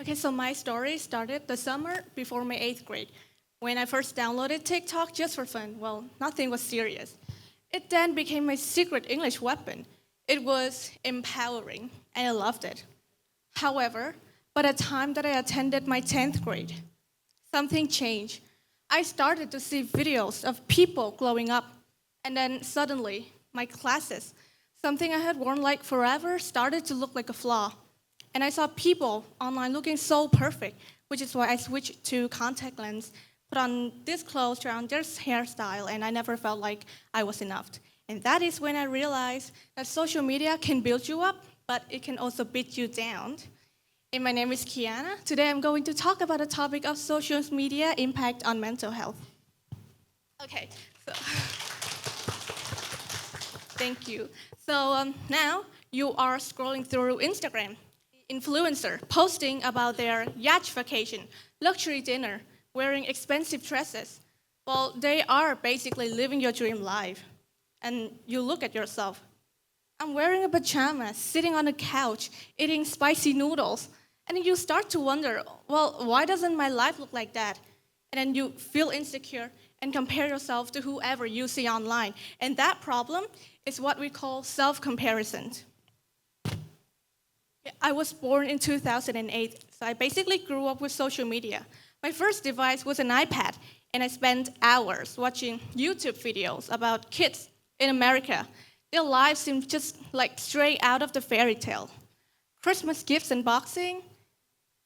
Okay, so my story started the summer before my eighth grade, when I first downloaded TikTok just for fun. Well, nothing was serious. It then became my secret English weapon. It was empowering, and I loved it. However, by the time that I attended my 10th grade, something changed. I started to see videos of people glowing up, and then suddenly, my classes, something I had worn like forever, started to look like a flaw. And I saw people online looking so perfect, which is why I switched to contact lens, put on this clothes, try on this hairstyle, and I never felt like I was enough. And that is when I realized that social media can build you up, but it can also beat you down. And my name is Kiana. Today I'm going to talk about the topic of social media impact on mental health. Okay, so thank you. So now you are scrolling through Instagram. Influencer posting about their yacht vacation, luxury dinner, wearing expensive dresses. Well, they are basically living your dream life. And you look at yourself. I'm wearing a pajama, sitting on a couch, eating spicy noodles. And then you start to wonder, well, why doesn't my life look like that? And then you feel insecure and compare yourself to whoever you see online. And that problem is what we call self-comparison. I was born in 2008, so I basically grew up with social media. My first device was an iPad, and I spent hours watching YouTube videos about kids in America. Their lives seemed just like straight out of the fairy tale. Christmas gifts unboxing,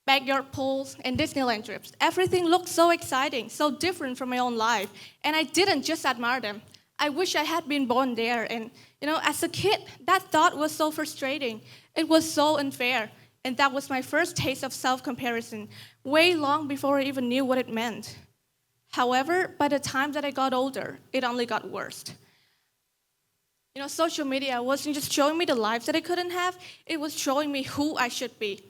backyard pools, and Disneyland trips. Everything looked so exciting, so different from my own life. And I didn't just admire them. I wish I had been born there. And, as a kid, that thought was so frustrating. It was so unfair. And that was my first taste of self-comparison, way long before I even knew what it meant. However, by the time that I got older, it only got worse. Social media wasn't just showing me the lives that I couldn't have, it was showing me who I should be.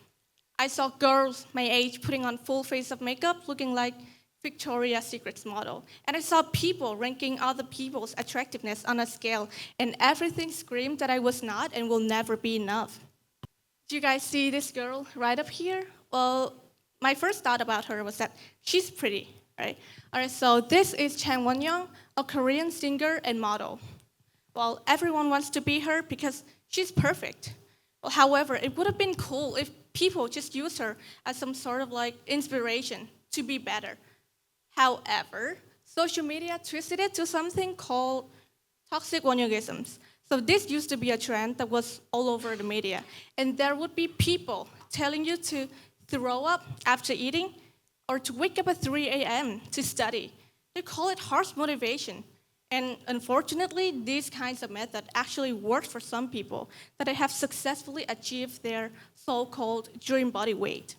I saw girls my age putting on full face of makeup, looking like Victoria's Secret's model. And I saw people ranking other people's attractiveness on a scale, and everything screamed that I was not and will never be enough. Do you guys see this girl right up here? Well, my first thought about her was that she's pretty, right? All right, so this is Chang Won-young, a Korean singer and model. Well, everyone wants to be her because she's perfect. Well, however, it would have been cool if people just used her as some sort of like inspiration to be better. However, social media twisted it to something called toxic voyeurism. So this used to be a trend that was all over the media. And there would be people telling you to throw up after eating or to wake up at 3 a.m. to study. They call it harsh motivation. And unfortunately, these kinds of methods actually work for some people that have successfully achieved their so-called dream body weight.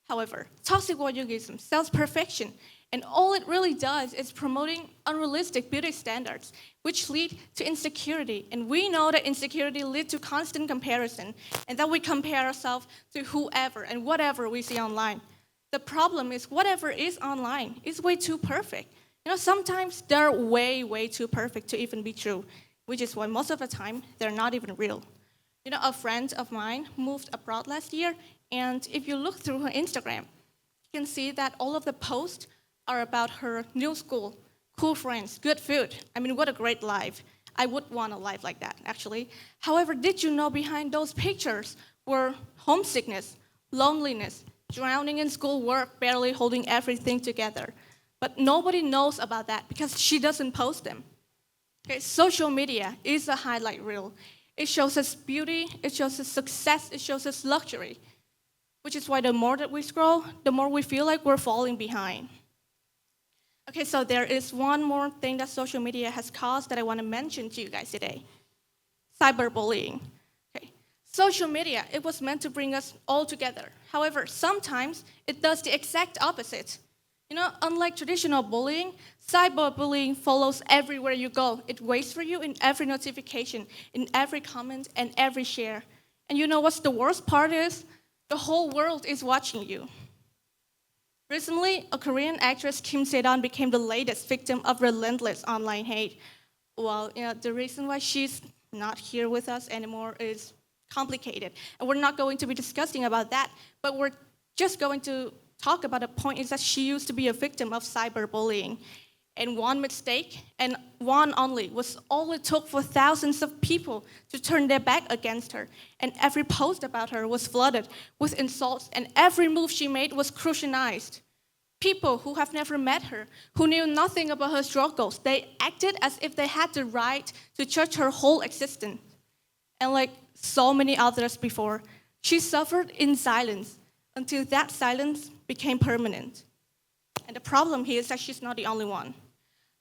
However, toxic voyeurism sells perfection, and all it really does is promoting unrealistic beauty standards, which lead to insecurity. And we know that insecurity leads to constant comparison, and that we compare ourselves to whoever and whatever we see online. The problem is whatever is online is way too perfect. Sometimes they're way, way too perfect to even be true, which is why most of the time they're not even real. A friend of mine moved abroad last year, and if you look through her Instagram, you can see that all of the posts are about her new school, cool friends, good food. I mean, what a great life. I would want a life like that, actually. However, did you know behind those pictures were homesickness, loneliness, drowning in schoolwork, barely holding everything together? But nobody knows about that because she doesn't post them. Okay, social media is a highlight reel. It shows us beauty, it shows us success, it shows us luxury, which is why the more that we scroll, the more we feel like we're falling behind. Okay, so there is one more thing that social media has caused that I want to mention to you guys today. Cyberbullying. Okay. Social media, it was meant to bring us all together. However, sometimes it does the exact opposite. Unlike traditional bullying, cyberbullying follows everywhere you go. It waits for you in every notification, in every comment, and every share. And you know what's the worst part is? The whole world is watching you. Recently, a Korean actress, Kim Se-don, became the latest victim of relentless online hate. Well, the reason why she's not here with us anymore is complicated. And we're not going to be discussing about that, but we're just going to talk about a point is that she used to be a victim of cyberbullying. And one mistake, and one only, was all it took for thousands of people to turn their back against her. And every post about her was flooded with insults, and every move she made was scrutinized. People who have never met her, who knew nothing about her struggles, they acted as if they had the right to judge her whole existence. And like so many others before, she suffered in silence until that silence became permanent. And the problem here is that she's not the only one.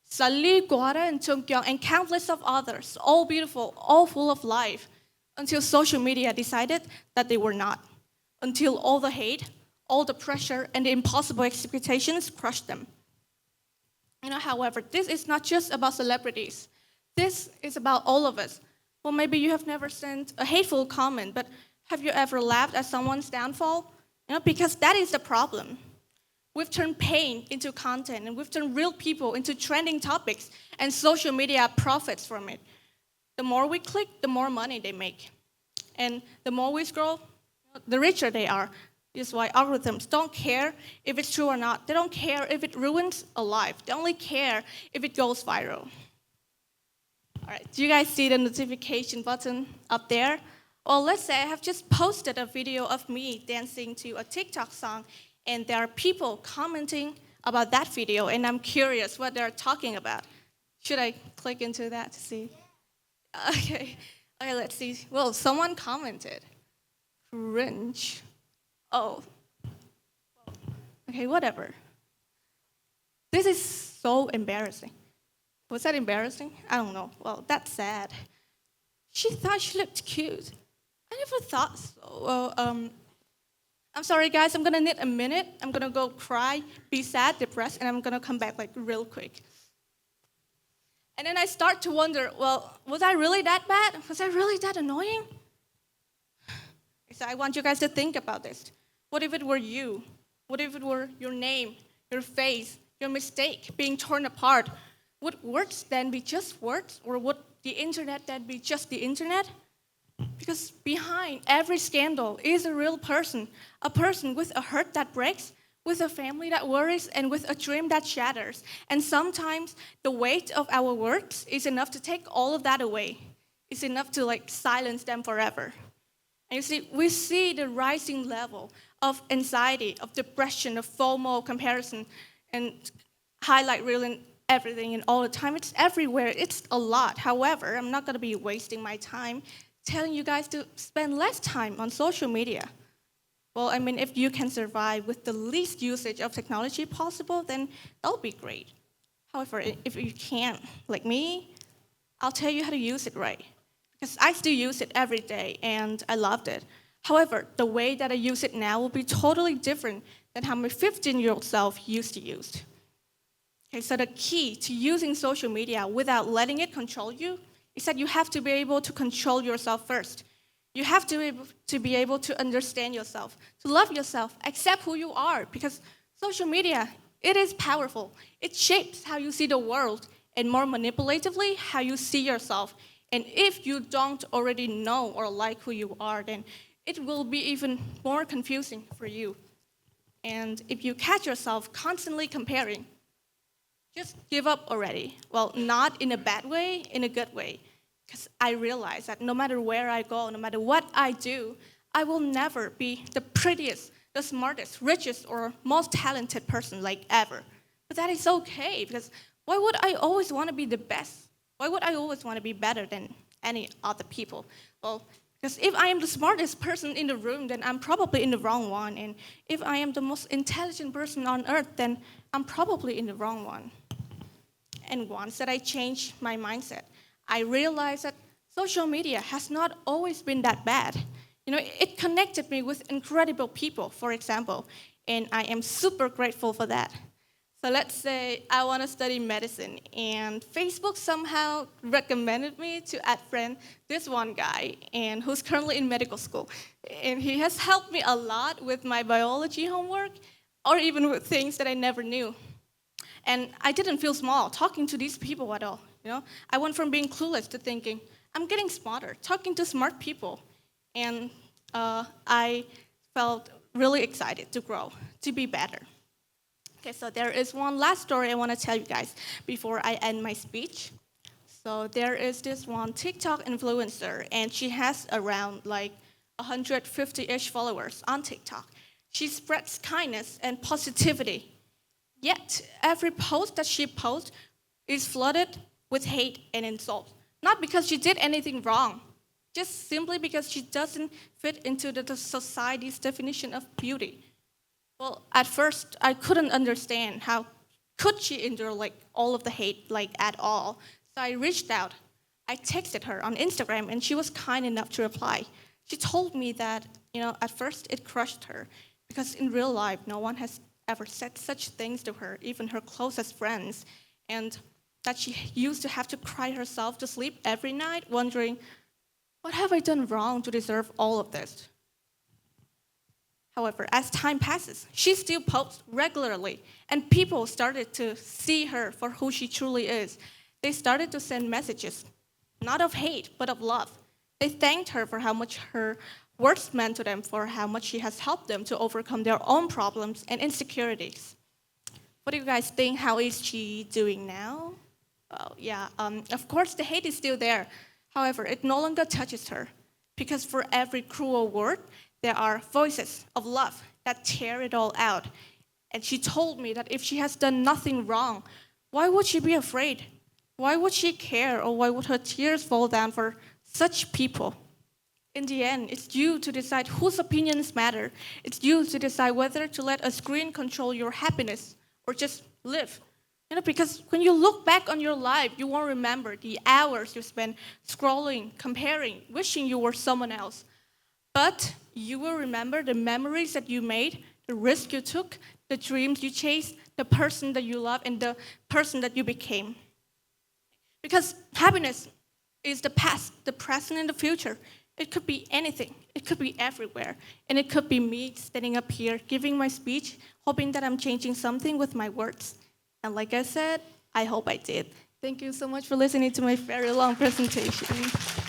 Sally, Guara, and Chung-kyung, and countless of others, all beautiful, all full of life, until social media decided that they were not. Until all the hate, all the pressure, and the impossible expectations crushed them. However, this is not just about celebrities. This is about all of us. Well, maybe you have never sent a hateful comment, but have you ever laughed at someone's downfall? Because that is the problem. We've turned pain into content, and we've turned real people into trending topics, and social media profits from it. The more we click, the more money they make. And the more we scroll, the richer they are. This is why algorithms don't care if it's true or not. They don't care if it ruins a life. They only care if it goes viral. All right, do you guys see the notification button up there? Well, let's say I have just posted a video of me dancing to a TikTok song, and there are people commenting about that video, and I'm curious what they're talking about. Should I click into that to see? Okay, let's see. Well, someone commented, cringe. Oh, okay, whatever. This is so embarrassing. Was that embarrassing? I don't know. Well, that's sad. She thought she looked cute. I never thought so. Well, I'm sorry, guys. I'm gonna need a minute. I'm gonna go cry, be sad, depressed, and I'm gonna come back like real quick. And then I start to wonder, well, was I really that bad? Was I really that annoying? So I want you guys to think about this. What if it were you? What if it were your name, your face, your mistake being torn apart? Would words then be just words, or would the internet then be just the internet? Because behind every scandal is a real person, a person with a hurt that breaks, with a family that worries, and with a dream that shatters. And sometimes the weight of our words is enough to take all of that away. It's enough to silence them forever. And you see, we see the rising level of anxiety, of depression, of FOMO, comparison, and highlight reel and everything and all the time. It's everywhere. It's a lot. However, I'm not going to be wasting my time telling you guys to spend less time on social media. Well, I mean, if you can survive with the least usage of technology possible, then that'll be great. However, if you can't, like me, I'll tell you how to use it right. Because I still use it every day, and I loved it. However, the way that I use it now will be totally different than how my 15-year-old self used to use it. Okay, so the key to using social media without letting it control you is that you have to be able to control yourself first. You have to be able to understand yourself, to love yourself, accept who you are, because social media, it is powerful. It shapes how you see the world, and more manipulatively, how you see yourself. And if you don't already know or like who you are, then it will be even more confusing for you. And if you catch yourself constantly comparing, just give up already. Well, not in a bad way, in a good way. Because I realize that no matter where I go, no matter what I do, I will never be the prettiest, the smartest, richest, or most talented person ever. But that is okay, because why would I always want to be the best? Why would I always want to be better than any other people? Well, because if I am the smartest person in the room, then I'm probably in the wrong one. And if I am the most intelligent person on earth, then I'm probably in the wrong one. And once that I changed my mindset, I realized that social media has not always been that bad. It connected me with incredible people, for example, and I am super grateful for that. So let's say I want to study medicine, and Facebook somehow recommended me to add friend this one guy, and who's currently in medical school. And he has helped me a lot with my biology homework, or even with things that I never knew. And I didn't feel small talking to these people at all. I went from being clueless to thinking, I'm getting smarter, talking to smart people. and I felt really excited to grow, to be better. Okay, so there is one last story I want to tell you guys before I end my speech. So there is this one TikTok influencer, and she has around like 150-ish followers on TikTok. She spreads kindness and positivity. Yet every post that she posts is flooded with hate and insult. Not because she did anything wrong, just simply because she doesn't fit into the society's definition of beauty. Well, at first, I couldn't understand how could she endure like all of the hate like at all. So I reached out. I texted her on Instagram, and she was kind enough to reply. She told me that at first it crushed her because in real life, no one has ever said such things to her, even her closest friends, and that she used to have to cry herself to sleep every night, wondering, what have I done wrong to deserve all of this? However, as time passes, she still posts regularly, and people started to see her for who she truly is. They started to send messages, not of hate, but of love. They thanked her for how much her words meant to them, for how much she has helped them to overcome their own problems and insecurities. What do you guys think? How is she doing now? Well, yeah, of course the hate is still there. However, it no longer touches her, because for every cruel word, there are voices of love that tear it all out. And she told me that if she has done nothing wrong, why would she be afraid? Why would she care, or why would her tears fall down for such people? In the end, it's you to decide whose opinions matter. It's you to decide whether to let a screen control your happiness or just live. Because when you look back on your life, you won't remember the hours you spent scrolling, comparing, wishing you were someone else. But you will remember the memories that you made, the risk you took, the dreams you chased, the person that you love, and the person that you became. Because happiness is the past, the present, and the future. It could be anything. It could be everywhere. And it could be me standing up here, giving my speech, hoping that I'm changing something with my words. And like I said, I hope I did. Thank you so much for listening to my very long presentation.